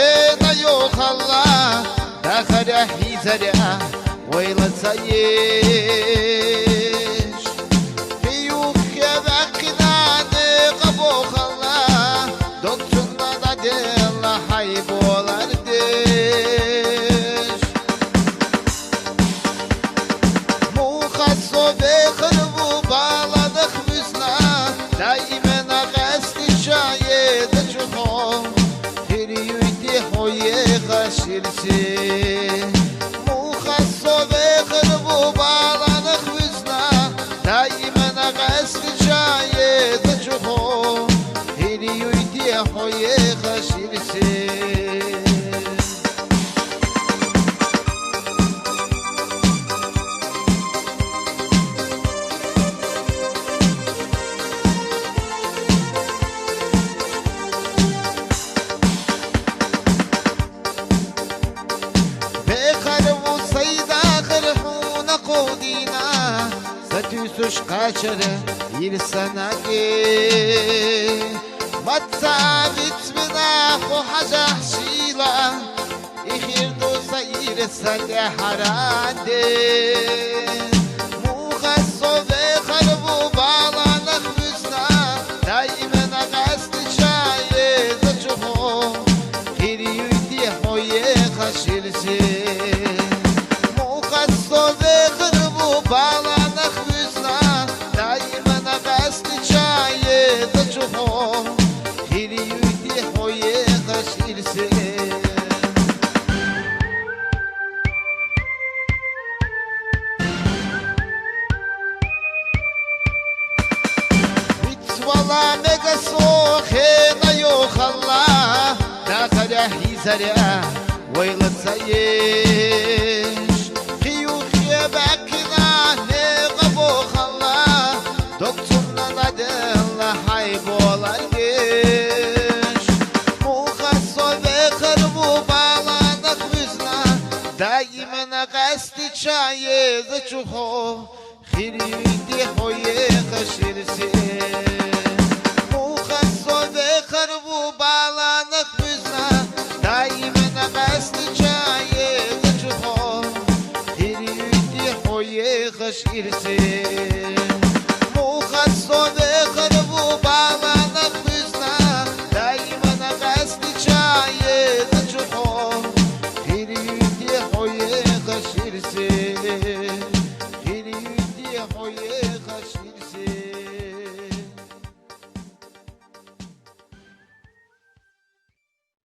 خينا يوخلا داخل حيزرع ويلا تسيش فيوك يبقنا نقبو خلا دكتورنا دا دل حيبولار ديش مخصو بخربو بالاdık müzna دايما قصد شايد جخو هريوتي خوي خشيرسي مخصو بخربو بالاdık müzna دايما قصد شايد جخو هريوتي خوي خشيرسي ستوسش قاشره يرسناكي متصابت بنا خو حاجة حشيلة يخير دوسا يرسل حراندي مخصو بخربو بالا نخبزنا دايما قصد شايد جخو خير يودي خوي خشيرسي مخصو بخربو بالا والله ميجا سوخينا يوخلا داخل حيزرع ويلا تسيش خيوخ يبكنا نقبو خلا دكتورنا دادل حيبولار ديش مخصو بخربو بالاdık müzna دايما قصد شايد جخو خيريدي خوي خشيرسي خربو بالاdık müzna دايما قصد شايد جخو هريوتي خوي خشيرسي